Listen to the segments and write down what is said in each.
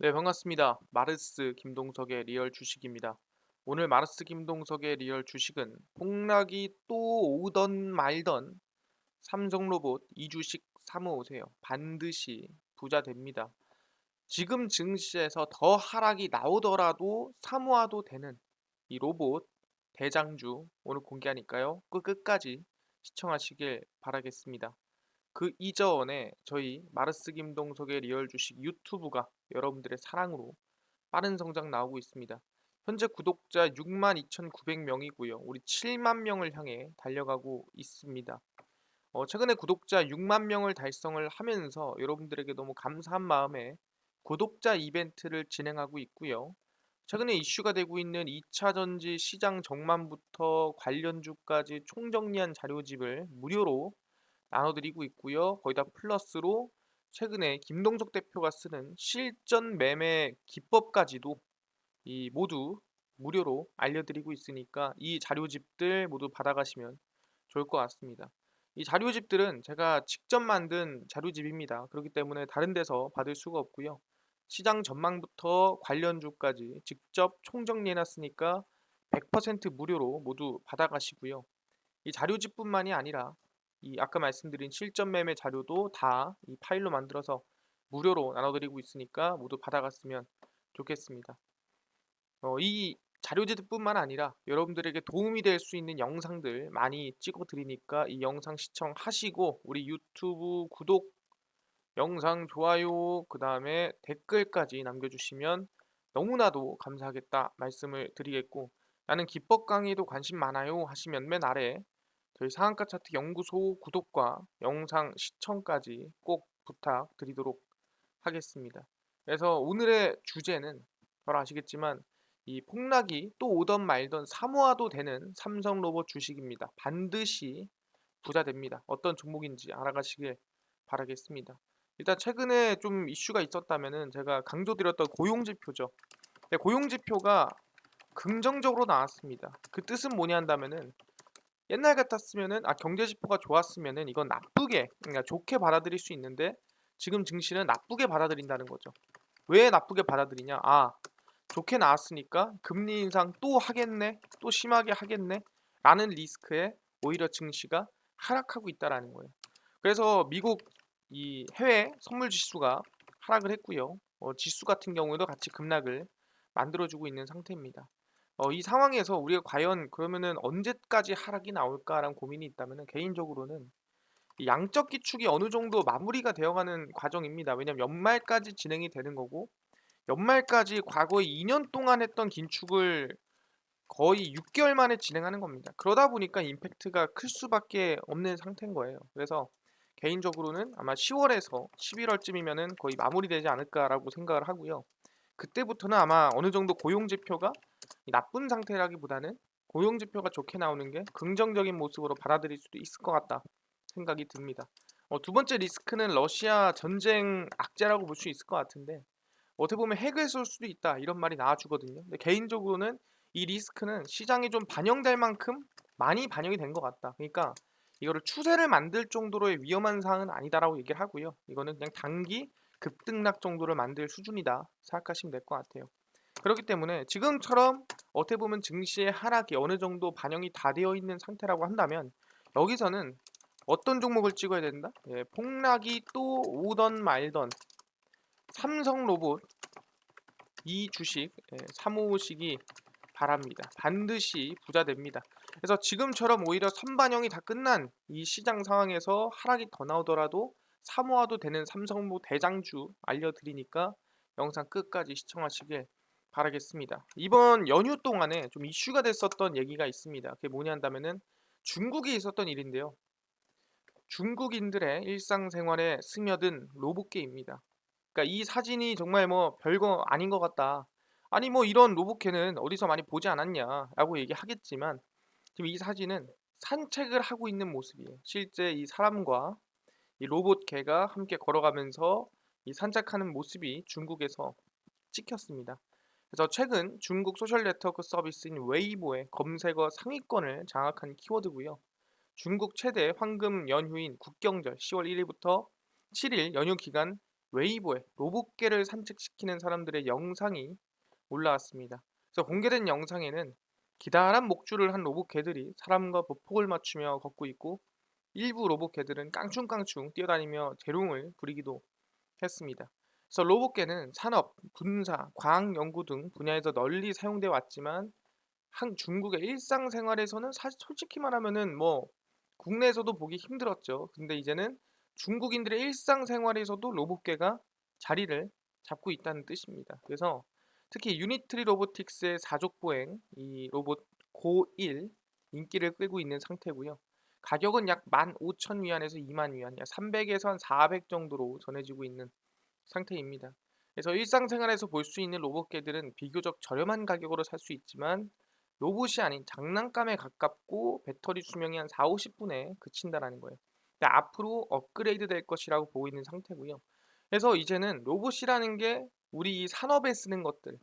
네, 반갑습니다. 마르스 김동석의 리얼 주식입니다. 오늘 마르스 김동석의 리얼 주식은 폭락이 또 오던 말던 삼성로봇 이 주식 사모으세요. 반드시 부자 됩니다. 지금 증시에서 더 하락이 나오더라도 사모아도 되는 이 로봇 대장주 오늘 공개하니까요. 그 끝까지 시청하시길 바라겠습니다. 그 이전에 저희 마르스 김동석의 리얼 주식 유튜브가 여러분들의 사랑으로 빠른 성장 나오고 있습니다. 현재 구독자 62,900명이고요. 우리 7만 명을 향해 달려가고 있습니다. 최근에 구독자 6만 명을 달성을 하면서 여러분들에게 너무 감사한 마음에 구독자 이벤트를 진행하고 있고요. 최근에 이슈가 되고 있는 2차 전지 시장 정만부터 관련주까지 총정리한 자료집을 무료로 나눠드리고 있고요. 거기다 플러스로 최근에 김동석 대표가 쓰는 실전 매매 기법까지도 이 모두 무료로 알려드리고 있으니까 이 자료집들 모두 받아가시면 좋을 것 같습니다. 이 자료집들은 제가 직접 만든 자료집입니다. 그렇기 때문에 다른 데서 받을 수가 없고요. 시장 전망부터 관련주까지 직접 총정리해놨으니까 100% 무료로 모두 받아가시고요. 이 자료집뿐만이 아니라 이 아까 말씀드린 실전 매매 자료도 다 이 파일로 만들어서 무료로 나눠드리고 있으니까 모두 받아갔으면 좋겠습니다. 이 자료집뿐만 아니라 여러분들에게 도움이 될 수 있는 영상들 많이 찍어 드리니까 이 영상 시청하시고 우리 유튜브 구독, 영상 좋아요, 그 다음에 댓글까지 남겨주시면 너무나도 감사하겠다 말씀을 드리겠고, 나는 기법 강의도 관심 많아요 하시면 맨 아래 저희 상한가 차트 연구소 구독과 영상 시청까지 꼭 부탁드리도록 하겠습니다. 그래서 오늘의 주제는 바로 아시겠지만 이 폭락이 또 오던 말던 사모아도 되는 삼성로봇 주식입니다. 반드시 부자 됩니다. 어떤 종목인지 알아가시길 바라겠습니다. 일단 최근에 좀 이슈가 있었다면은 제가 강조드렸던 고용지표죠. 네, 고용지표가 긍정적으로 나왔습니다. 그 뜻은 뭐냐 한다면은 옛날 같았으면은 경제지표가 좋았으면은 이건 나쁘게 그러니까 좋게 받아들일 수 있는데 지금 증시는 나쁘게 받아들인다는 거죠. 왜 나쁘게 받아들이냐? 좋게 나왔으니까 금리 인상 또 하겠네, 또 심하게 하겠네 라는 리스크에 오히려 증시가 하락하고 있다라는 거예요. 그래서 미국 이 해외 선물 지수가 하락을 했고요. 지수 같은 경우에도 같이 급락을 만들어주고 있는 상태입니다. 이 상황에서 우리가 과연 그러면은 언제까지 하락이 나올까라는 고민이 있다면은 개인적으로는 이 양적 기축이 어느 정도 마무리가 되어가는 과정입니다. 왜냐하면 연말까지 진행이 되는 거고 연말까지 과거에 2년 동안 했던 긴축을 거의 6개월 만에 진행하는 겁니다. 그러다 보니까 임팩트가 클 수밖에 없는 상태인 거예요. 그래서 개인적으로는 아마 10월에서 11월쯤이면은 거의 마무리되지 않을까라고 생각을 하고요. 그때부터는 아마 어느 정도 고용 지표가 나쁜 상태라기보다는 고용 지표가 좋게 나오는 게 긍정적인 모습으로 받아들일 수도 있을 것 같다 생각이 듭니다. 두 번째 리스크는 러시아 전쟁 악재라고 볼 수 있을 것 같은데 어떻게 보면 핵을 쏠 수도 있다 이런 말이 나와주거든요. 근데 개인적으로는 이 리스크는 시장에 좀 반영될 만큼 많이 반영이 된 것 같다. 그러니까 이거를 추세를 만들 정도로의 위험한 사항은 아니다라고 얘기를 하고요. 이거는 그냥 단기 급등락 정도를 만들 수준이다 생각하시면 될 것 같아요. 그렇기 때문에 지금처럼 어떻게 보면 증시의 하락이 어느 정도 반영이 다 되어 있는 상태라고 한다면 여기서는 어떤 종목을 찍어야 된다? 예, 폭락이 또 오던 말던 삼성로봇 이 주식 사모으시기 바랍니다. 반드시 부자 됩니다. 그래서 지금처럼 오히려 선반영이 다 끝난 이 시장 상황에서 하락이 더 나오더라도 사모아도 되는 삼성로 대장주 알려드리니까 영상 끝까지 시청하시길 바라겠습니다. 이번 연휴 동안에 좀 이슈가 됐었던 얘기가 있습니다. 그게 뭐냐 한다면은 중국에 있었던 일인데요. 중국인들의 일상생활에 스며든 로봇개입니다. 그러니까 이 사진이 정말 뭐 별거 아닌 것 같다. 아니 뭐 이런 로봇개는 어디서 많이 보지 않았냐라고 얘기하겠지만 지금 이 사진은 산책을 하고 있는 모습이에요. 실제 이 사람과 이 로봇개가 함께 걸어가면서 이 산책하는 모습이 중국에서 찍혔습니다. 그래서 최근 중국 소셜 네트워크 서비스인 웨이보의 검색어 상위권을 장악한 키워드고요. 중국 최대 황금 연휴인 국경절 10월 1일부터 7일 연휴 기간 웨이보에 로봇개를 산책시키는 사람들의 영상이 올라왔습니다. 그래서 공개된 영상에는 기다란 목줄을 한 로봇개들이 사람과 보폭을 맞추며 걷고 있고 일부 로봇개들은 깡충깡충 뛰어다니며 재롱을 부리기도 했습니다. 그래서 로봇개는 산업, 군사, 과학 연구 등 분야에서 널리 사용돼 왔지만 중국의 일상생활에서는 사실 솔직히 말하면은 뭐 국내에서도 보기 힘들었죠. 근데 이제는 중국인들의 일상생활에서도 로봇계가 자리를 잡고 있다는 뜻입니다. 그래서 특히 유니트리 로보틱스의 사족보행 이 로봇 고1 인기를 끌고 있는 상태고요. 가격은 약 15,000위안에서 20,000위안, 약 300에서 한 400 정도로 전해지고 있는 상태입니다. 그래서 일상생활에서 볼 수 있는 로봇개들은 비교적 저렴한 가격으로 살 수 있지만 로봇이 아닌 장난감에 가깝고 배터리 수명이 한 4, 50분에 그친다라는 거예요. 근데 앞으로 업그레이드 될 것이라고 보고 있는 상태고요. 그래서 이제는 로봇이라는 게 우리 산업에 쓰는 것들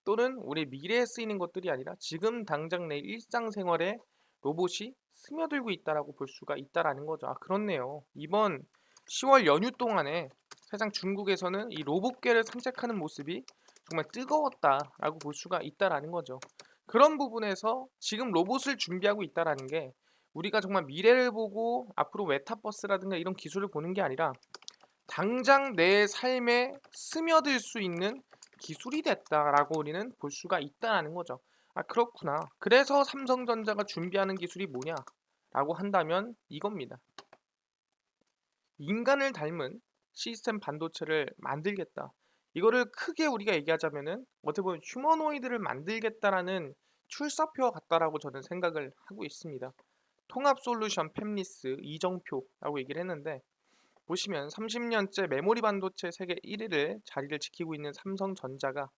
또는 우리 미래에 쓰이는 것들이 아니라 지금 당장 내 일상생활에 로봇이 스며들고 있다라고 볼 수가 있다라는 거죠. 아, 그렇네요. 이번 10월 연휴 동안에 사실상 중국에서는 이 로봇계를 산책하는 모습이 정말 뜨거웠다라고 볼 수가 있다라는 거죠. 그런 부분에서 지금 로봇을 준비하고 있다라는 게 우리가 정말 미래를 보고 앞으로 메타버스라든가 이런 기술을 보는 게 아니라 당장 내 삶에 스며들 수 있는 기술이 됐다라고 우리는 볼 수가 있다는 거죠. 아, 그렇구나. 그래서 삼성전자가 준비하는 기술이 뭐냐라고 한다면 이겁니다. 인간을 닮은 시스템 반도체를 만들겠다. 이거를 크게 우리가 얘기하자면은 어떻게 보면 휴머노이드를 만들겠다라는 출사표와 같다라고 저는 생각을 하고 있습니다. 통합 솔루션 팹리스 이정표라고 얘기를 했는데 보시면 30년째 메모리 반도체 세계 1위를 자리를 지키고 있는 삼성전자가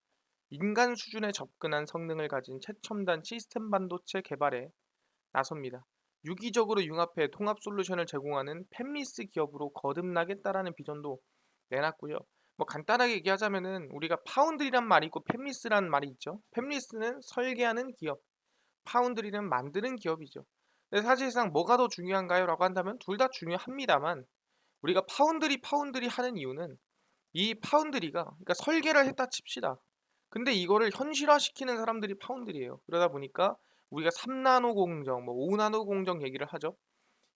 인간 수준에 접근한 성능을 가진 최첨단 시스템 반도체 개발에 나섭니다. 유기적으로 융합해 통합 솔루션을 제공하는 팹리스 기업으로 거듭나겠다라는 비전도 내놨고요. 뭐 간단하게 얘기하자면은 우리가 파운드리란 말이 있고 팹리스라는 말이 있죠. 팹리스는 설계하는 기업, 파운드리는 만드는 기업이죠. 근데 사실상 뭐가 더 중요한가요? 라고 한다면 둘 다 중요합니다만 우리가 파운드리 하는 이유는 이 파운드리가 그러니까 설계를 했다 칩시다. 근데 이거를 현실화시키는 사람들이 파운드리예요. 그러다 보니까 우리가 3나노 공정, 뭐 5나노 공정 얘기를 하죠.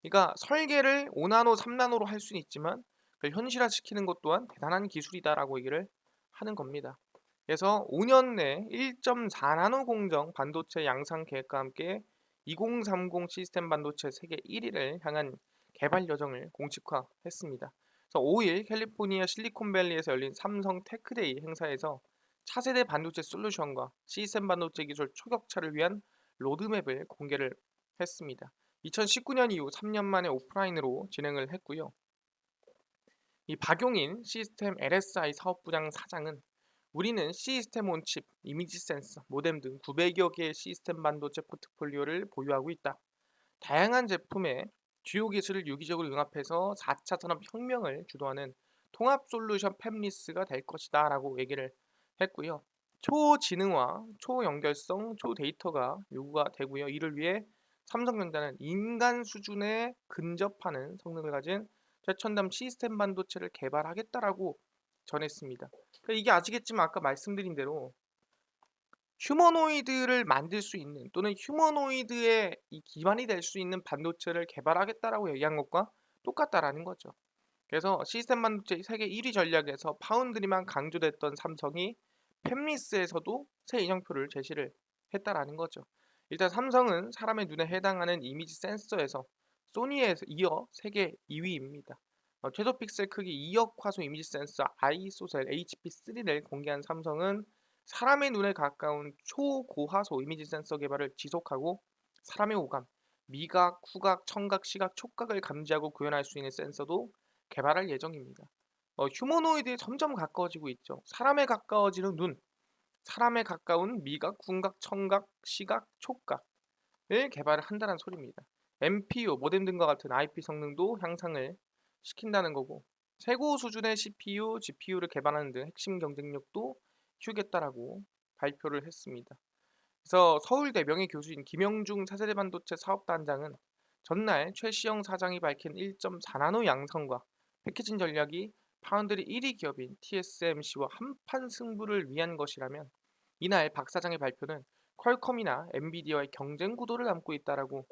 그러니까 설계를 5나노, 3나노로 할 수는 있지만 그걸 현실화시키는 것 또한 대단한 기술이다라고 얘기를 하는 겁니다. 그래서 5년 내 1.4나노 공정 반도체 양산 계획과 함께 2030 시스템 반도체 세계 1위를 향한 개발 여정을 공식화했습니다. 그래서 5일 캘리포니아 실리콘밸리에서 열린 삼성 테크데이 행사에서 차세대 반도체 솔루션과 시스템 반도체 기술 초격차를 위한 로드맵을 공개를 했습니다. 2019년 이후 3년 만에 오프라인으로 진행을 했고요. 이 박용인 시스템 LSI 사업부장 사장은 우리는 시스템 온 칩, 이미지 센서, 모뎀 등 900여 개의 시스템 반도체 포트폴리오를 보유하고 있다. 다양한 제품에 주요 기술을 유기적으로 융합해서 4차 산업혁명을 주도하는 통합 솔루션 팹리스가 될 것이다 라고 얘기를 했고요. 초지능화, 초연결성, 초데이터가 요구가 되고요. 이를 위해 삼성전자는 인간 수준에 근접하는 성능을 가진 최첨단 시스템 반도체를 개발하겠다라고 전했습니다. 그러니까 이게 아시겠지만 아까 말씀드린 대로 휴머노이드를 만들 수 있는 또는 휴머노이드의 이 기반이 될 수 있는 반도체를 개발하겠다라고 얘기한 것과 똑같다라는 거죠. 그래서 시스템 반도체 세계 1위 전략에서 파운드리만 강조됐던 삼성이 팹리스에서도 새 이정표를 제시를 했다라는 거죠. 일단 삼성은 사람의 눈에 해당하는 이미지 센서에서 소니에 이어 세계 2위입니다. 최소 픽셀 크기 2억 화소 이미지 센서 아이소셀 HP3를 공개한 삼성은 사람의 눈에 가까운 초고화소 이미지 센서 개발을 지속하고 사람의 오감, 미각, 후각, 청각, 시각, 촉각을 감지하고 구현할 수 있는 센서도 개발할 예정입니다. 휴머노이드에 점점 가까워지고 있죠. 사람에 가까워지는 눈, 사람에 가까운 미각, 후각, 청각, 시각, 촉각을 개발을 한다는 소리입니다. MPU, 모뎀 등과 같은 IP 성능도 향상을 시킨다는 거고 최고 수준의 CPU, GPU를 개발하는 등 핵심 경쟁력도 키우겠다라고 발표를 했습니다. 그래서 서울대 명예교수인 김영중 차세대 반도체 사업단장은 전날 최시영 사장이 밝힌 1.4나노 양성과 패키징 전략이 파운드리 1위 기업인 TSMC와 한판 승부를 위한 것이라면 이날 박 사장의 발표는 퀄컴이나 엔비디아의 경쟁 구도를 담고 있다라고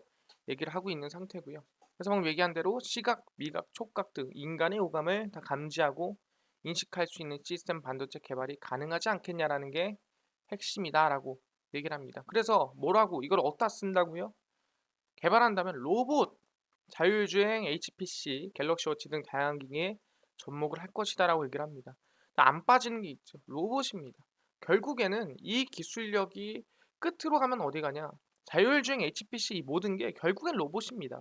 얘기를 하고 있는 상태고요. 그래서 방금 얘기한 대로 시각, 미각, 촉각 등 인간의 오감을 다 감지하고 인식할 수 있는 시스템 반도체 개발이 가능하지 않겠냐라는 게 핵심이다라고 얘기를 합니다. 그래서 뭐라고 이걸 어디다 쓴다고요? 개발한다면 로봇, 자율주행, HPC, 갤럭시 워치 등 다양한 기기에 접목을 할 것이다라고 얘기를 합니다. 안 빠지는 게 있죠. 로봇입니다. 결국에는 이 기술력이 끝으로 가면 어디 가냐? 자율주행, HPC 이 모든 게 결국엔 로봇입니다.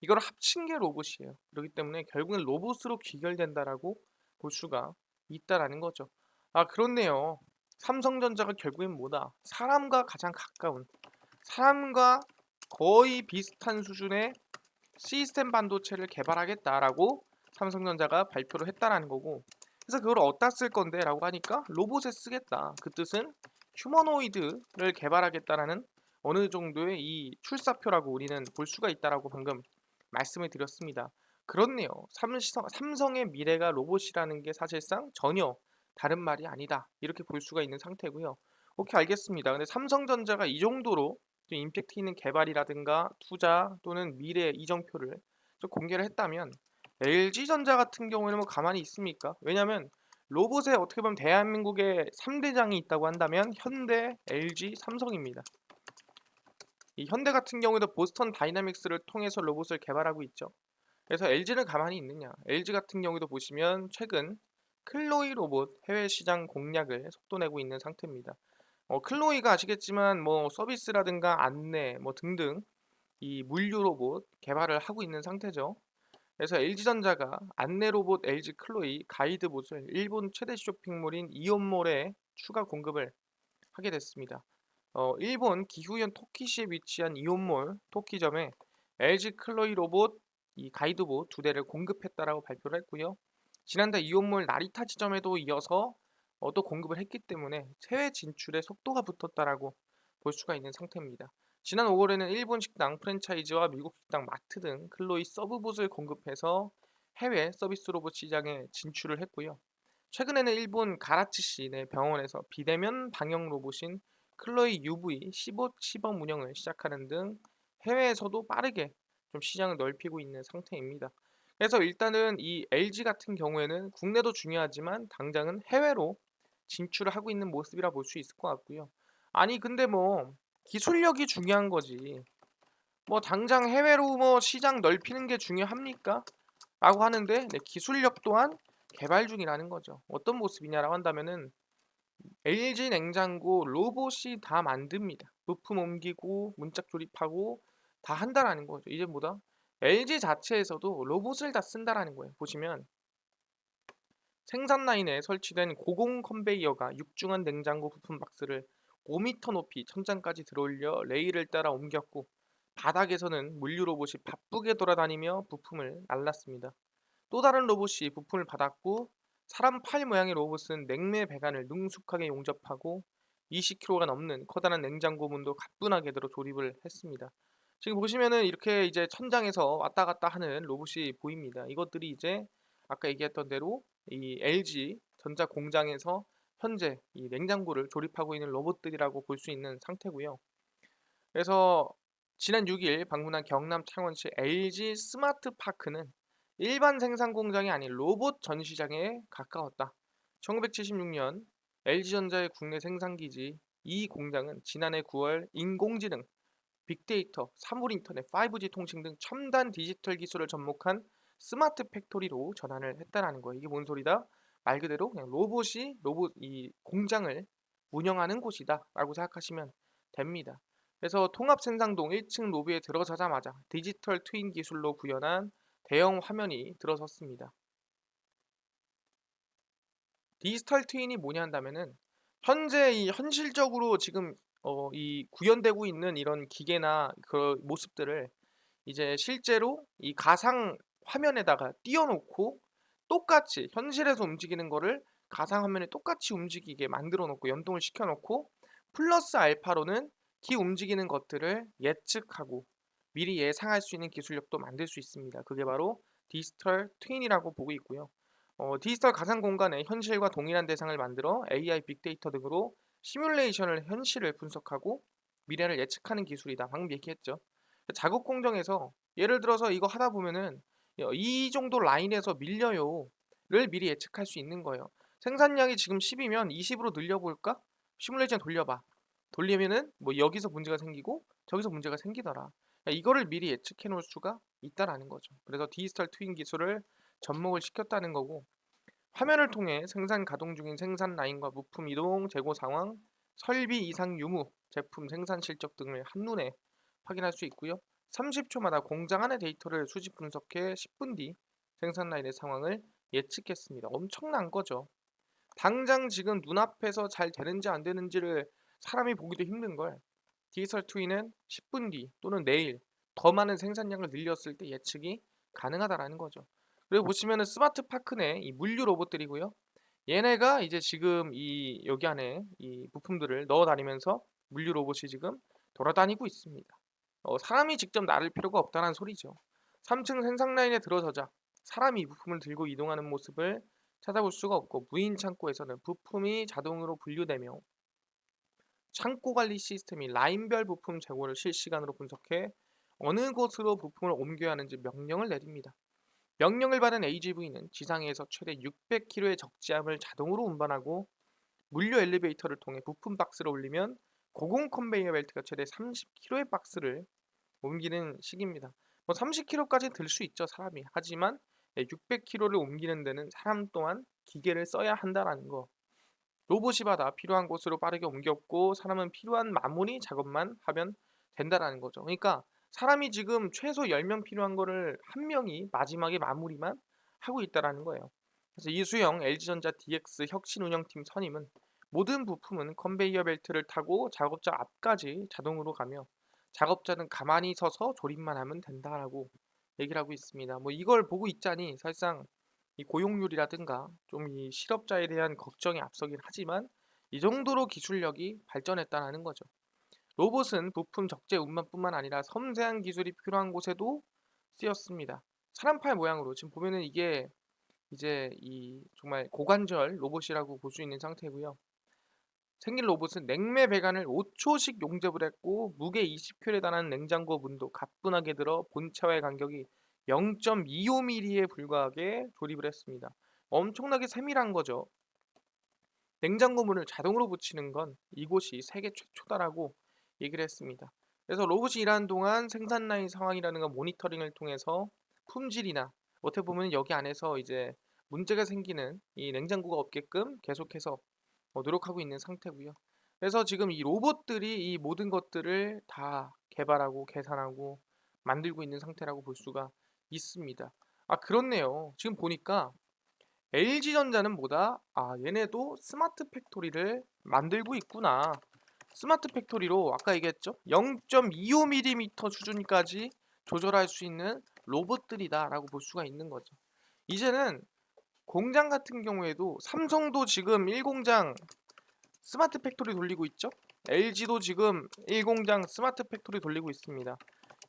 이걸 합친 게 로봇이에요. 그렇기 때문에 결국엔 로봇으로 귀결된다라고 볼 수가 있다라는 거죠. 아, 그렇네요. 삼성전자가 결국엔 뭐다? 사람과 가장 가까운, 사람과 거의 비슷한 수준의 시스템 반도체를 개발하겠다라고 삼성전자가 발표를 했다라는 거고, 그래서 그걸 어디다 쓸 건데라고 하니까 로봇에 쓰겠다. 그 뜻은 휴머노이드를 개발하겠다라는 어느 정도의 이 출사표라고 우리는 볼 수가 있다라고 방금 말씀을 드렸습니다. 그렇네요. 삼성의 미래가 로봇이라는 게 사실상 전혀 다른 말이 아니다. 이렇게 볼 수가 있는 상태고요. 오케이, 알겠습니다. 근데 삼성전자가 이 정도로 좀 임팩트 있는 개발이라든가 투자 또는 미래 이정표를 좀 공개를 했다면 LG전자 같은 경우에는 뭐 가만히 있습니까? 왜냐하면 로봇에 어떻게 보면 대한민국의 3대장이 있다고 한다면 현대, LG, 삼성입니다. 이 현대 같은 경우에도 보스턴 다이나믹스를 통해서 로봇을 개발하고 있죠. 그래서 LG는 가만히 있느냐? LG 같은 경우도 보시면 최근 클로이 로봇 해외 시장 공략을 속도내고 있는 상태입니다. 클로이가 아시겠지만 뭐 서비스라든가 안내 뭐 등등 이 물류 로봇 개발을 하고 있는 상태죠. 그래서 LG전자가 안내 로봇 LG 클로이 가이드봇을 일본 최대 쇼핑몰인 이온몰에 추가 공급을 하게 됐습니다. 일본 기후현 토키시에 위치한 이온몰 토키점에 LG 클로이 로봇 이 가이드봇 두 대를 공급했다라고 발표를 했고요. 지난달 이온몰 나리타 지점에도 이어서 또 공급을 했기 때문에 해외 진출에 속도가 붙었다라고 볼 수가 있는 상태입니다. 지난 5월에는 일본 식당 프랜차이즈와 미국 식당 마트 등 클로이 서브봇을 공급해서 해외 서비스 로봇 시장에 진출을 했고요. 최근에는 일본 가라츠시 내 병원에서 비대면 방역 로봇인 클로이 UV 15 시범 운영을 시작하는 등 해외에서도 빠르게 좀 시장을 넓히고 있는 상태입니다. 그래서 일단은 이 LG 같은 경우에는 국내도 중요하지만 당장은 해외로 진출을 하고 있는 모습이라 볼 수 있을 것 같고요. 아니 근데 뭐 기술력이 중요한 거지. 뭐 당장 해외로 뭐 시장 넓히는 게 중요합니까? 라고 하는데 네, 기술력 또한 개발 중이라는 거죠. 어떤 모습이냐라고 한다면은 LG 냉장고 로봇이 다 만듭니다. 부품 옮기고 문짝 조립하고 다 한다라는 거죠. 이제 뭐다? LG 자체에서도 로봇을 다 쓴다라는 거예요. 보시면 생산 라인에 설치된 고공 컨베이어가 육중한 냉장고 부품 박스를 5m 높이 천장까지 들어올려 레일을 따라 옮겼고 바닥에서는 물류 로봇이 바쁘게 돌아다니며 부품을 날랐습니다. 또 다른 로봇이 부품을 받았고 사람 팔 모양의 로봇은 냉매 배관을 능숙하게 용접하고 20kg가 넘는 커다란 냉장고 문도 가뿐하게 들어 조립을 했습니다. 지금 보시면은 이렇게 이제 천장에서 왔다 갔다 하는 로봇이 보입니다. 이것들이 이제 아까 얘기했던 대로 이 LG 전자 공장에서 현재 이 냉장고를 조립하고 있는 로봇들이라고 볼 수 있는 상태고요. 그래서 지난 6일 방문한 경남 창원시 LG 스마트파크는 일반 생산 공장이 아닌 로봇 전시장에 가까웠다. 1976년 LG전자의 국내 생산기지 이 공장은 지난해 9월 인공지능, 빅데이터, 사물 인터넷, 5G 통신 등 첨단 디지털 기술을 접목한 스마트 팩토리로 전환을 했다라는 거예요. 이게 뭔 소리다? 말 그대로 그냥 로봇이 로봇 이 공장을 운영하는 곳이다라고 생각하시면 됩니다. 그래서 통합 생산동 1층 로비에 들어서자마자 디지털 트윈 기술로 구현한 대형 화면이 들어섰습니다. 디지털 트윈이 뭐냐 한다면은 현재 이 현실적으로 지금 이 구현되고 있는 이런 기계나 그 모습들을 이제 실제로 이 가상 화면에다가 띄워놓고 똑같이 현실에서 움직이는 거를 가상 화면에 똑같이 움직이게 만들어 놓고 연동을 시켜 놓고 플러스 알파로는 기 움직이는 것들을 예측하고 미리 예상할 수 있는 기술력도 만들 수 있습니다. 그게 바로 디지털 트윈이라고 보고 있고요. 디지털 가상 공간에 현실과 동일한 대상을 만들어 AI 빅데이터 등으로 시뮬레이션을 현실을 분석하고 미래를 예측하는 기술이다. 방금 얘기했죠. 자국 공정에서 예를 들어서 이거 하다 보면은 이 정도 라인에서 밀려요를 미리 예측할 수 있는 거예요. 생산량이 지금 10이면 20으로 늘려볼까? 시뮬레이션 돌려봐. 돌리면은 뭐 여기서 문제가 생기고 저기서 문제가 생기더라. 이거를 미리 예측해 놓을 수가 있다라는 거죠. 그래서 디지털 트윈 기술을 접목을 시켰다는 거고, 화면을 통해 생산 가동 중인 생산 라인과 부품 이동, 재고 상황, 설비 이상 유무, 제품 생산 실적 등을 한눈에 확인할 수 있고요. 30초마다 공장 안의 데이터를 수집 분석해 10분 뒤 생산 라인의 상황을 예측했습니다. 엄청난 거죠. 당장 지금 눈앞에서 잘 되는지 안 되는지를 사람이 보기도 힘든 걸 디지털 트윈은 10분 뒤 또는 내일 더 많은 생산량을 늘렸을 때 예측이 가능하다라는 거죠. 그리고 보시면은 스마트 파크 내 이 물류 로봇들이고요. 얘네가 이제 지금 이 여기 안에 이 부품들을 넣어 다니면서 물류 로봇이 지금 돌아다니고 있습니다. 사람이 직접 나를 필요가 없다는 소리죠. 3층 생산 라인에 들어서자 사람이 부품을 들고 이동하는 모습을 찾아볼 수가 없고, 무인 창고에서는 부품이 자동으로 분류되며 창고 관리 시스템이 라인별 부품 재고를 실시간으로 분석해 어느 곳으로 부품을 옮겨야 하는지 명령을 내립니다. 명령을 받은 AGV는 지상에서 최대 600kg의 적재함을 자동으로 운반하고, 물류 엘리베이터를 통해 부품 박스를 올리면 고공 컨베이어 벨트가 최대 30kg의 박스를 옮기는 식입니다. 뭐 30kg까지 들 수 있죠, 사람이. 하지만 600kg를 옮기는 데는 사람 또한 기계를 써야 한다라는 거. 로봇이 받아 필요한 곳으로 빠르게 옮겼고, 사람은 필요한 마무리 작업만 하면 된다라는 거죠. 그러니까 사람이 지금 최소 10명 필요한 거를 한 명이 마지막에 마무리만 하고 있다라는 거예요. 그래서 이수영 LG전자 DX 혁신 운영팀 선임은 모든 부품은 컨베이어 벨트를 타고 작업자 앞까지 자동으로 가며 작업자는 가만히 서서 조립만 하면 된다라고 얘기를 하고 있습니다. 뭐 이걸 보고 있자니 사실상 이 고용률이라든가 좀 이 실업자에 대한 걱정이 앞서긴 하지만 이 정도로 기술력이 발전했다는 거죠. 로봇은 부품 적재 운반뿐만 아니라 섬세한 기술이 필요한 곳에도 쓰였습니다. 사람팔 모양으로 지금 보면은 이게 이제 이 정말 고관절 로봇이라고 볼 수 있는 상태고요. 생긴 로봇은 냉매 배관을 5초씩 용접을 했고, 무게 20kg에 달하는 냉장고 문도 가뿐하게 들어 본체와의 간격이 0.25mm에 불과하게 조립을 했습니다. 엄청나게 세밀한 거죠. 냉장고 문을 자동으로 붙이는 건 이곳이 세계 최초다라고 얘기를 했습니다. 그래서 로봇이 일하는 동안 생산 라인 상황이라는 거 모니터링을 통해서 품질이나 어떻게 보면 여기 안에서 이제 문제가 생기는 이 냉장고가 없게끔 계속해서 노력하고 있는 상태고요. 그래서 지금 이 로봇들이 이 모든 것들을 다 개발하고 계산하고 만들고 있는 상태라고 볼 수가 있습니다. 아, 그렇네요. 지금 보니까 LG전자는 뭐다? 아, 얘네도 스마트 팩토리를 만들고 있구나. 스마트 팩토리로 아까 얘기했죠? 0.25mm 수준까지 조절할 수 있는 로봇들이다라고 볼 수가 있는 거죠. 이제는 공장 같은 경우에도 삼성도 지금 1공장 스마트 팩토리 돌리고 있죠? LG도 지금 1공장 스마트 팩토리 돌리고 있습니다.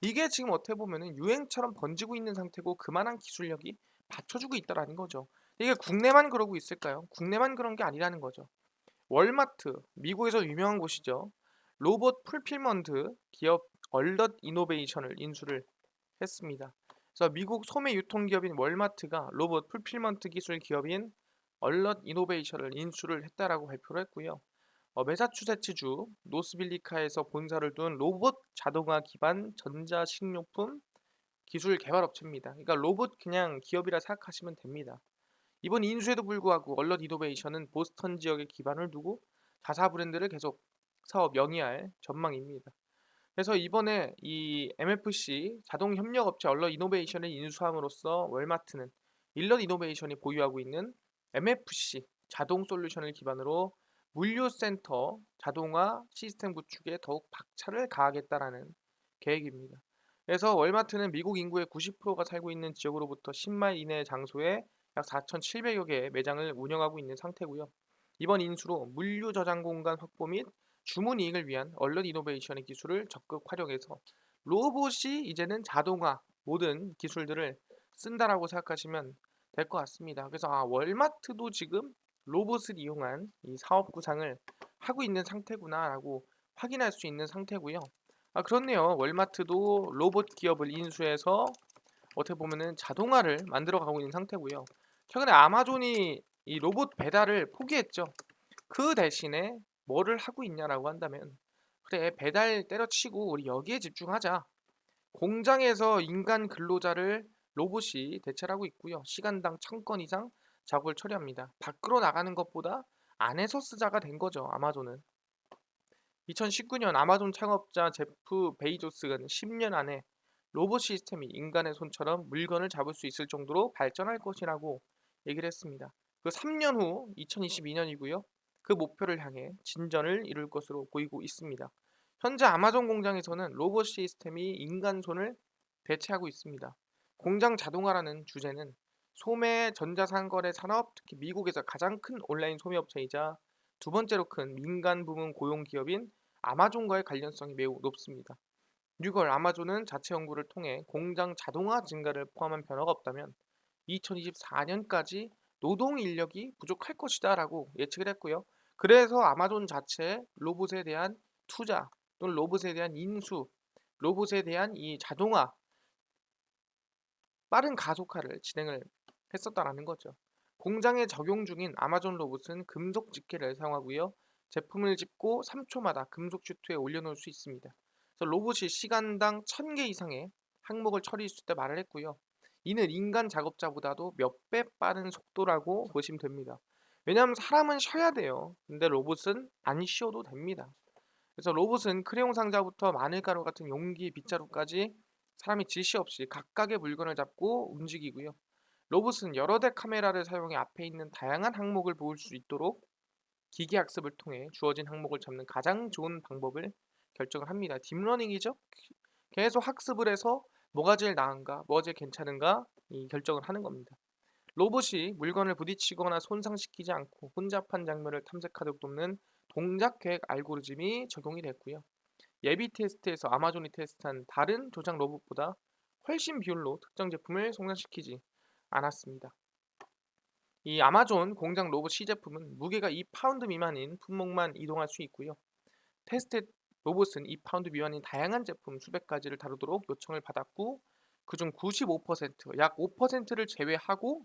이게 지금 어떻게 보면은 유행처럼 번지고 있는 상태고, 그만한 기술력이 받쳐주고 있다라는 거죠. 이게 국내만 그러고 있을까요? 국내만 그런 게 아니라는 거죠. 월마트, 미국에서 유명한 곳이죠. 로봇 풀필먼트 기업 얼럿 이노베이션을 인수를 했습니다. 그래서 미국 소매 유통기업인 월마트가 로봇 풀필먼트 기술 기업인 얼럿 이노베이션을 인수를 했다라고 발표를 했고요. 매사추세츠주 노스빌리카에서 본사를 둔 로봇 자동화 기반 전자식료품 기술 개발 업체입니다. 그러니까 로봇 그냥 기업이라 생각하시면 됩니다. 이번 인수에도 불구하고 얼럿 이노베이션은 보스턴 지역에 기반을 두고 자사 브랜드를 계속 사업 영위할 전망입니다. 그래서 이번에 이 MFC 자동 협력 업체 얼럿 이노베이션을 인수함으로써 월마트는 일럿 이노베이션이 보유하고 있는 MFC 자동 솔루션을 기반으로 물류센터 자동화 시스템 구축에 더욱 박차를 가하겠다라는 계획입니다. 그래서 월마트는 미국 인구의 90%가 살고 있는 지역으로부터 10마일 이내의 장소에 약 4,700여 개의 매장을 운영하고 있는 상태고요. 이번 인수로 물류 저장 공간 확보 및 주문 이익을 위한 얼럿 이노베이션의 기술을 적극 활용해서 로봇이 이제는 자동화 모든 기술들을 쓴다라고 생각하시면 될 것 같습니다. 그래서 월마트도 지금 로봇을 이용한 이 사업 구상을 하고 있는 상태구나라고 확인할 수 있는 상태고요. 그렇네요. 월마트도 로봇 기업을 인수해서 어떻게 보면은 자동화를 만들어 가고 있는 상태고요. 최근에 아마존이 이 로봇 배달을 포기했죠. 그 대신에 뭐를 하고 있냐라고 한다면, 그래, 배달 때려치고 우리 여기에 집중하자. 공장에서 인간 근로자를 로봇이 대체를 하고 있고요. 시간당 1000건 이상 작업을 처리합니다. 밖으로 나가는 것보다 안에서 쓰자가 된 거죠, 아마존은. 2019년 아마존 창업자 제프 베이조스는 10년 안에 로봇 시스템이 인간의 손처럼 물건을 잡을 수 있을 정도로 발전할 것이라고 얘기를 했습니다. 그 3년 후 2022년이고요. 그 목표를 향해 진전을 이룰 것으로 보이고 있습니다. 현재 아마존 공장에서는 로봇 시스템이 인간 손을 대체하고 있습니다. 공장 자동화라는 주제는 소매 전자상거래 산업, 특히 미국에서 가장 큰 온라인 소매업체이자 두 번째로 큰 민간 부문 고용 기업인 아마존과의 관련성이 매우 높습니다. 6월 아마존은 자체 연구를 통해 공장 자동화 증가를 포함한 변화가 없다면 2024년까지 노동 인력이 부족할 것이다라고 예측을 했고요. 그래서 아마존 자체 로봇에 대한 투자 또는 로봇에 대한 인수, 로봇에 대한 이 자동화 빠른 가속화를 진행을 했었다라는 거죠. 공장에 적용 중인 아마존 로봇은 금속 집게를 사용하고요. 제품을 집고 3초마다 금속 슈트에 올려놓을 수 있습니다. 그래서 로봇이 시간당 1000개 이상의 항목을 처리할 수 있다 말을 했고요. 이는 인간 작업자보다도 몇 배 빠른 속도라고 보시면 됩니다. 왜냐하면 사람은 쉬어야 돼요. 근데 로봇은 안 쉬어도 됩니다. 그래서 로봇은 크레용 상자부터 마늘가루 같은 용기, 빗자루까지 사람이 지시 없이 각각의 물건을 잡고 움직이고요. 로봇은 여러 대 카메라를 사용해 앞에 있는 다양한 항목을 볼 수 있도록 기계 학습을 통해 주어진 항목을 잡는 가장 좋은 방법을 결정을 합니다. 딥러닝이죠. 계속 학습을 해서 뭐가 제일 나은가, 뭐가 제일 괜찮은가 이 결정을 하는 겁니다. 로봇이 물건을 부딪히거나 손상시키지 않고 혼잡한 장면을 탐색하도록 돕는 동작 계획 알고리즘이 적용이 됐고요. 예비 테스트에서 아마존이 테스트한 다른 조작 로봇보다 훨씬 비율로 특정 제품을 성장시키지 않았습니다. 이 아마존 공장 로봇 시제품은 무게가 2파운드 미만인 품목만 이동할 수 있고요. 테스트 로봇은 2파운드 미만인 다양한 제품 수백 가지를 다루도록 요청을 받았고 그중 95%, 약 5%를 제외하고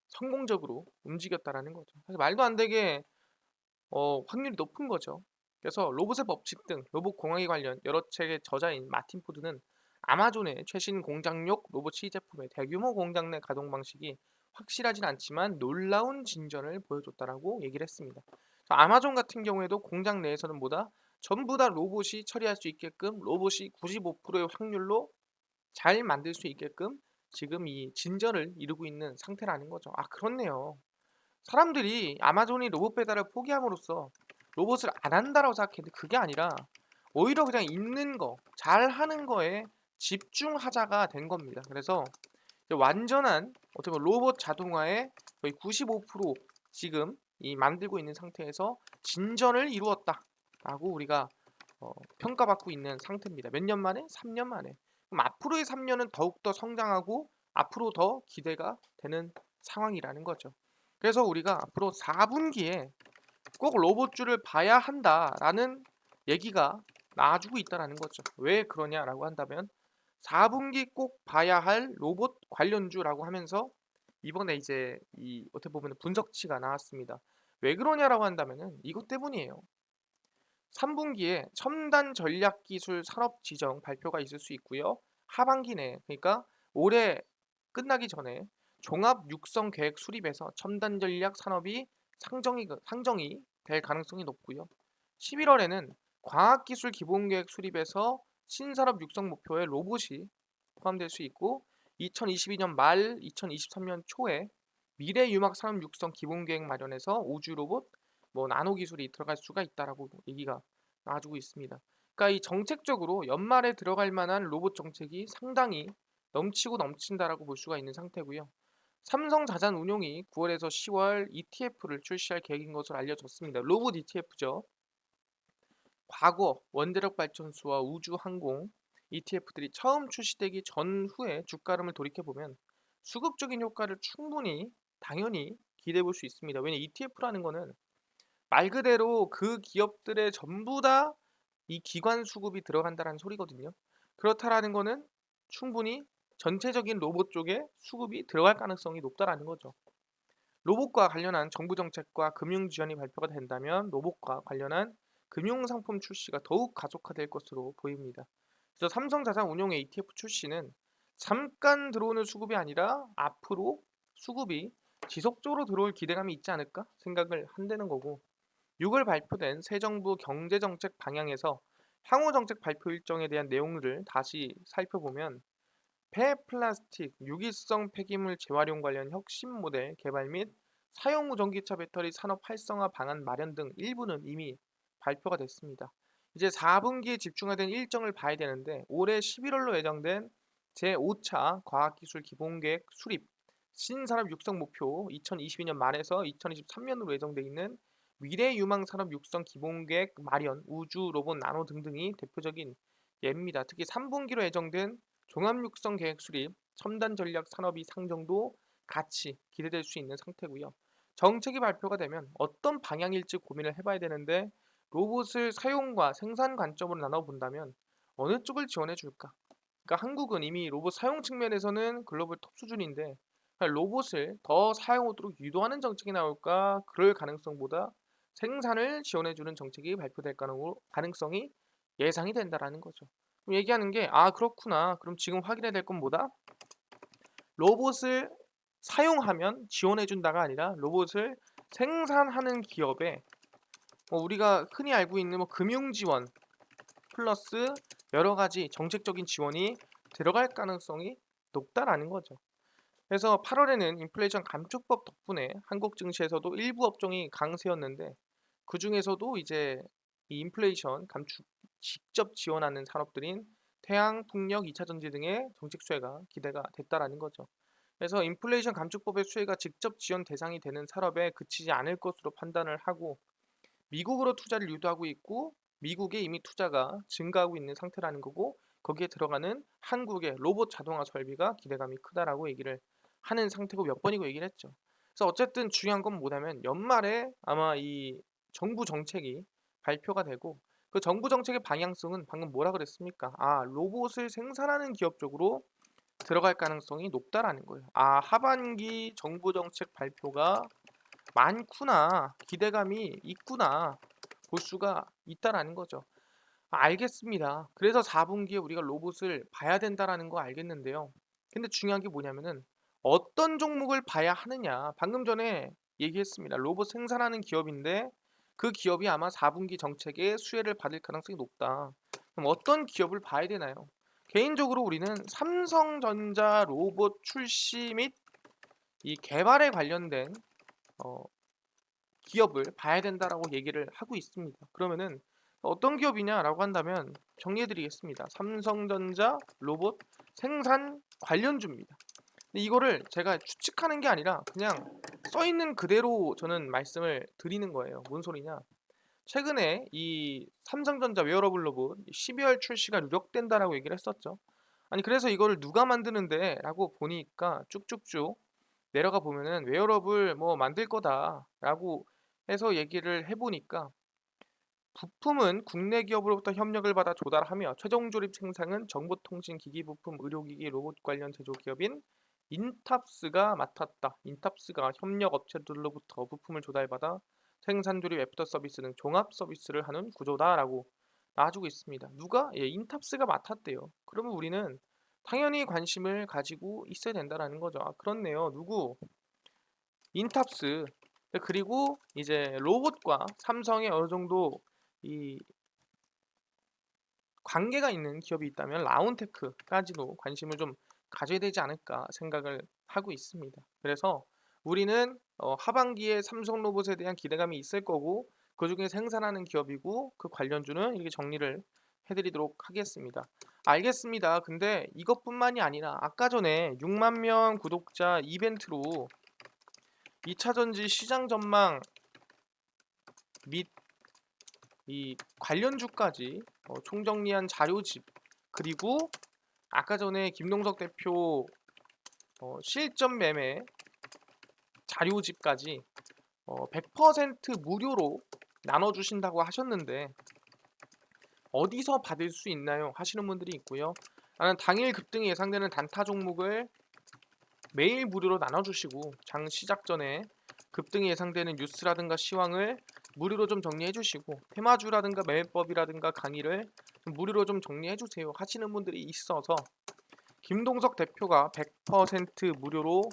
성공적으로 움직였다라는 거죠. 사실 말도 안 되게 확률이 높은 거죠. 그래서 로봇의 법칙 등 로봇 공학에 관련 여러 책의 저자인 마틴 포드는 아마존의 최신 공장용 로봇 시제품의 대규모 공장 내 가동 방식이 확실하진 않지만 놀라운 진전을 보여줬다라고 얘기를 했습니다. 아마존 같은 경우에도 공장 내에서는 뭐다? 전부 다 로봇이 처리할 수 있게끔 로봇이 95%의 확률로 잘 만들 수 있게끔 지금 이 진전을 이루고 있는 상태라는 거죠. 그렇네요. 사람들이 아마존이 로봇 배달을 포기함으로써 로봇을 안 한다라고 생각했는데 그게 아니라 오히려 그냥 있는 거, 잘 하는 거에 집중하자가 된 겁니다. 그래서 이제 완전한 어떻게 보면 로봇 자동화의 거의 95% 지금 이 만들고 있는 상태에서 진전을 이루었다라고 우리가 평가받고 있는 상태입니다. 몇 년 만에? 3년 만에. 그럼 앞으로의 3년은 더욱더 성장하고 앞으로 더 기대가 되는 상황이라는 거죠. 그래서 우리가 앞으로 4분기에 꼭 로봇주를 봐야 한다라는 얘기가 나와주고 있다라는 거죠. 왜 그러냐라고 한다면 4분기 꼭 봐야 할 로봇 관련주라고 하면서 이번에 이제 이 어떻게 보면 분석치가 나왔습니다. 왜 그러냐라고 한다면은 이것 때문이에요. 3분기에 첨단 전략기술 산업 지정 발표가 있을 수 있고요. 하반기 내 그러니까 올해 끝나기 전에 종합 육성 계획 수립에서 첨단 전략 산업이 상정이 될 가능성이 높고요. 11월에는 과학기술 기본계획 수립에서 신산업 육성 목표에 로봇이 포함될 수 있고 2022년 말 2023년 초에 미래융합 산업 육성 기본계획 마련해서 우주 로봇, 나노 기술이 들어갈 수가 있다라고 얘기가 나와주고 있습니다. 그러니까 이 정책적으로 연말에 들어갈 만한 로봇 정책이 상당히 넘치고 넘친다라고 볼 수가 있는 상태고요. 삼성자산운용이 9월에서 10월 ETF를 출시할 계획인 것으로 알려졌습니다. 로봇 ETF죠. 과거 원자력 발전소와 우주 항공 ETF들이 처음 출시되기 전후에 주가 흐름을 돌이켜 보면 수급적인 효과를 충분히 당연히 기대해 볼 수 있습니다. 왜냐면 ETF라는 거는 말 그대로 그 기업들의 전부 다 이 기관 수급이 들어간다라는 소리거든요. 그렇다라는 거는 충분히 전체적인 로봇 쪽에 수급이 들어갈 가능성이 높다라는 거죠. 로봇과 관련한 정부 정책과 금융 지원이 발표가 된다면 로봇과 관련한 금융 상품 출시가 더욱 가속화될 것으로 보입니다. 그래서 삼성자산운용의 ETF 출시는 잠깐 들어오는 수급이 아니라 앞으로 수급이 지속적으로 들어올 기대감이 있지 않을까 생각을 한다는 거고, 6월 발표된 새 정부 경제정책 방향에서 향후 정책 발표 일정에 대한 내용들을 다시 살펴보면 폐플라스틱, 유기성 폐기물 재활용 관련 혁신 모델 개발 및 사용 후 전기차 배터리 산업 활성화 방안 마련 등 일부는 이미 발표가 됐습니다. 이제 4분기에 집중화된 일정을 봐야 되는데 올해 11월로 예정된 제5차 과학기술 기본계획 수립, 신산업 육성 목표 2022년 말에서 2023년으로 예정돼 있는 미래 유망 산업 육성 기본계획 마련, 우주 로봇 나노 등등이 대표적인 예입니다. 특히 3분기로 예정된 종합육성 계획 수립, 첨단 전략 산업이 상정도 같이 기대될 수 있는 상태고요. 정책이 발표가 되면 어떤 방향일지 고민을 해봐야 되는데 로봇을 사용과 생산 관점으로 나눠본다면 어느 쪽을 지원해 줄까? 그러니까 한국은 이미 로봇 사용 측면에서는 글로벌 톱 수준인데 로봇을 더 사용하도록 유도하는 정책이 나올까? 그럴 가능성보다 생산을 지원해주는 정책이 발표될 가능성이 예상이 된다라는 거죠. 그럼 얘기하는 게, 아, 그렇구나. 그럼 지금 확인해야 될 건 뭐다? 로봇을 사용하면 지원해준다가 아니라 로봇을 생산하는 기업에 우리가 흔히 알고 있는 금융 지원 플러스 여러 가지 정책적인 지원이 들어갈 가능성이 높다라는 거죠. 그래서 8월에는 인플레이션 감축법 덕분에 한국 증시에서도 일부 업종이 강세였는데 그 중에서도 이제 이 인플레이션 감축 직접 지원하는 산업들인 태양, 풍력, 2차 전지 등의 정책 수혜가 기대가 됐다라는 거죠. 그래서 인플레이션 감축법의 수혜가 직접 지원 대상이 되는 산업에 그치지 않을 것으로 판단을 하고 미국으로 투자를 유도하고 있고 미국에 이미 투자가 증가하고 있는 상태라는 거고 거기에 들어가는 한국의 로봇 자동화 설비가 기대감이 크다라고 얘기를 하는 상태고 몇 번이고 얘기를 했죠. 그래서 어쨌든 중요한 건 뭐냐면 연말에 아마 이 정부 정책이 발표가 되고 그 정부 정책의 방향성은 방금 뭐라 그랬습니까? 아, 로봇을 생산하는 기업 쪽으로 들어갈 가능성이 높다라는 거예요. 아, 하반기 정부 정책 발표가 많구나, 기대감이 있구나 볼 수가 있다라는 거죠. 아, 알겠습니다. 그래서 4분기에 우리가 로봇을 봐야 된다라는 거 알겠는데요. 근데 중요한 게 뭐냐면은 어떤 종목을 봐야 하느냐. 방금 전에 얘기했습니다. 로봇 생산하는 기업인데 그 기업이 아마 4분기 정책에 수혜를 받을 가능성이 높다. 그럼 어떤 기업을 봐야 되나요? 개인적으로 우리는 삼성전자 로봇 출시 및 이 개발에 관련된 어, 기업을 봐야 된다라고 얘기를 하고 있습니다. 그러면은 어떤 기업이냐라고 한다면 정리해드리겠습니다. 삼성전자 로봇 생산 관련주입니다. 근데 이거를 제가 추측하는 게 아니라 그냥 써 있는 그대로 저는 말씀을 드리는 거예요. 뭔 소리냐? 최근에 이 삼성전자 웨어러블 로봇 12월 출시가 누적된다라고 얘기를 했었죠. 아니 그래서 이거를 누가 만드는데라고 보니까 쭉쭉쭉 내려가 보면은 웨어러블 뭐 만들 거다라고 해서 얘기를 해보니까 부품은 국내 기업으로부터 협력을 받아 조달하며 최종 조립 생산은 정보통신기기 부품, 의료기기, 로봇 관련 제조 기업인 인탑스가 맡았다. 인탑스가 협력 업체들로부터 부품을 조달받아 생산 조립 애프터 서비스 등 종합 서비스를 하는 구조다라고 놔주고 있습니다. 누가? 예, 인탑스가 맡았대요. 그러면 우리는 당연히 관심을 가지고 있어야 된다라는 거죠. 아, 그렇네요. 누구? 인탑스. 그리고 이제 로봇과 삼성의 어느 정도 이 관계가 있는 기업이 있다면 라운테크까지도 관심을 좀 가져야 되지 않을까 생각을 하고 있습니다. 그래서 우리는 하반기에 삼성 로봇에 대한 기대감이 있을 거고 그중에 생산하는 기업이고 그 관련주는 이렇게 정리를 해드리도록 하겠습니다. 알겠습니다. 근데 이것뿐만이 아니라 아까 전에 6만 명 구독자 이벤트로 2차 전지 시장 전망 및 이 관련주까지 총정리한 자료집 그리고 아까 전에 김동석 대표 실전 매매 자료집까지 100% 무료로 나눠주신다고 하셨는데 어디서 받을 수 있나요? 하시는 분들이 있고요. 나는 당일 급등이 예상되는 단타 종목을 매일 무료로 나눠주시고 장 시작 전에 급등이 예상되는 뉴스라든가 시황을 무료로 좀 정리해 주시고 테마주라든가 매매법이라든가 강의를 무료로 좀 정리해 주세요 하시는 분들이 있어서 김동석 대표가 100% 무료로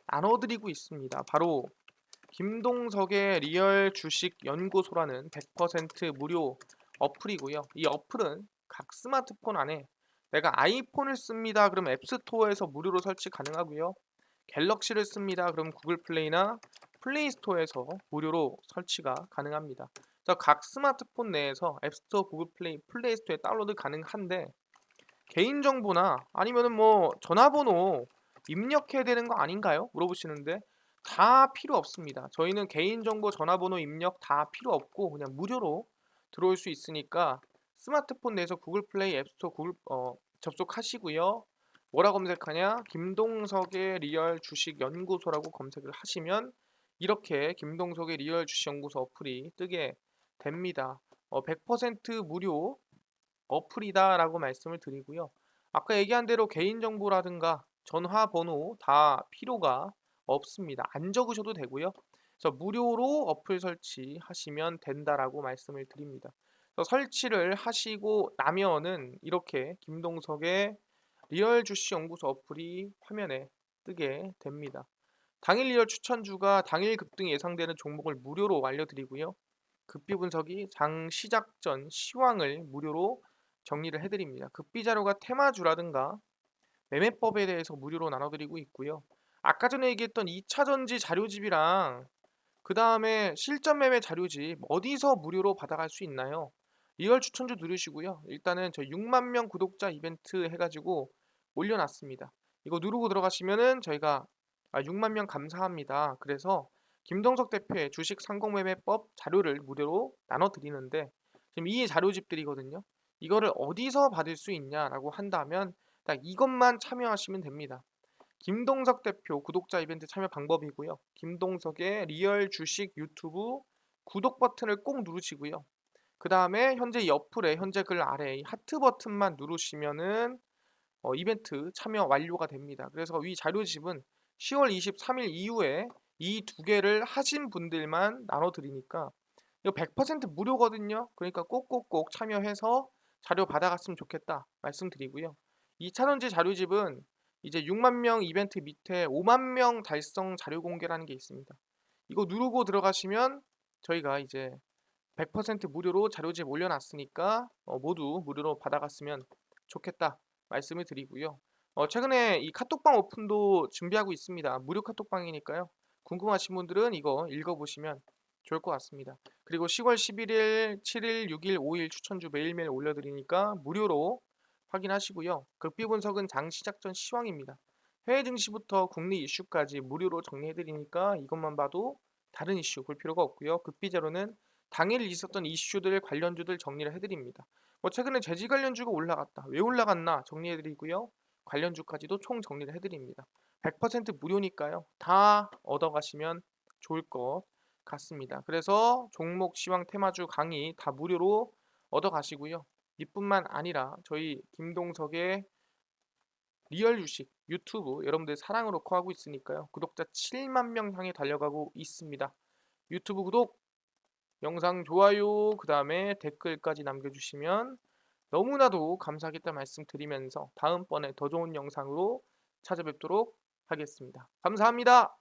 나눠드리고 있습니다. 바로 김동석의 리얼 주식 연구소라는 100% 무료 어플이고요. 이 어플은 각 스마트폰 안에 내가 아이폰을 씁니다. 그럼 앱스토어에서 무료로 설치 가능하고요. 갤럭시를 씁니다. 그럼 구글 플레이나 플레이 스토어에서 무료로 설치가 가능합니다. 그래서 각 스마트폰 내에서 앱스토어, 구글 플레이, 플레이 스토어에 다운로드 가능한데 개인정보나 아니면은 뭐 전화번호 입력해야 되는 거 아닌가요? 물어보시는데 다 필요 없습니다. 저희는 개인정보, 전화번호 입력 다 필요 없고 그냥 무료로 들어올 수 있으니까 스마트폰 내에서 구글 플레이, 앱스토어, 접속하시고요. 뭐라 검색하냐? 김동석의 리얼 주식 연구소라고 검색을 하시면 이렇게 김동석의 리얼 주식 연구소 어플이 뜨게 됩니다. 100% 무료 어플이다라고 말씀을 드리고요. 아까 얘기한 대로 개인정보라든가 전화번호 다 필요가 없습니다. 안 적으셔도 되고요. 그래서 무료로 어플 설치하시면 된다라고 말씀을 드립니다. 그래서 설치를 하시고 나면은 이렇게 김동석의 리얼 주식 연구소 어플이 화면에 뜨게 됩니다. 당일 리얼 추천주가 당일 급등 예상되는 종목을 무료로 알려드리고요. 급비 분석이 장 시작 전 시황을 무료로 정리를 해드립니다. 급비 자료가 테마주라든가 매매법에 대해서 무료로 나눠드리고 있고요. 아까 전에 얘기했던 2차전지 자료집이랑 그 다음에 실전 매매 자료집 어디서 무료로 받아갈 수 있나요? 리얼 추천주 누르시고요. 일단은 저 6만 명 구독자 이벤트 해가지고 올려놨습니다. 이거 누르고 들어가시면은 저희가 6만 명 감사합니다. 그래서 김동석 대표의 주식 상공매매법 자료를 무료로 나눠드리는데 지금 이 자료집들이거든요. 이거를 어디서 받을 수 있냐라고 한다면 딱 이것만 참여하시면 됩니다. 김동석 대표 구독자 이벤트 참여 방법이고요. 김동석의 리얼 주식 유튜브 구독 버튼을 꼭 누르시고요. 그 다음에 현재 이 어플에 현재 글 아래 이 하트 버튼만 누르시면은 이벤트 참여 완료가 됩니다. 그래서 이 자료집은 10월 23일 이후에 이 두 개를 하신 분들만 나눠드리니까 이거 100% 무료거든요. 그러니까 꼭꼭꼭 참여해서 자료 받아갔으면 좋겠다 말씀드리고요. 2차전지 자료집은 이제 6만 명 이벤트 밑에 5만 명 달성 자료 공개라는 게 있습니다. 이거 누르고 들어가시면 저희가 이제 100% 무료로 자료집 올려놨으니까 모두 무료로 받아갔으면 좋겠다 말씀을 드리고요. 최근에 이 카톡방 오픈도 준비하고 있습니다. 무료 카톡방이니까요. 궁금하신 분들은 이거 읽어보시면 좋을 것 같습니다. 그리고 10월 11일, 7일, 6일, 5일 추천주 매일매일 올려드리니까 무료로 확인하시고요. 극비 분석은 장 시작 전 시황입니다. 해외 증시부터 국내 이슈까지 무료로 정리해드리니까 이것만 봐도 다른 이슈 볼 필요가 없고요. 극비자료는 당일 있었던 이슈들 관련주들 정리를 해드립니다. 최근에 재지 관련주가 올라갔다. 왜 올라갔나 정리해드리고요. 관련주까지도 총 정리를 해드립니다. 100% 무료니까요. 다 얻어가시면 좋을 것 같습니다. 그래서 종목, 시황, 테마주 강의 다 무료로 얻어가시고요. 이뿐만 아니라 저희 김동석의 리얼 주식 유튜브 여러분들 사랑으로 커하고 있으니까요. 구독자 7만 명 향해 달려가고 있습니다. 유튜브 구독, 영상 좋아요, 그 다음에 댓글까지 남겨주시면 너무나도 감사하겠다 말씀드리면서 다음번에 더 좋은 영상으로 찾아뵙도록 하겠습니다. 감사합니다.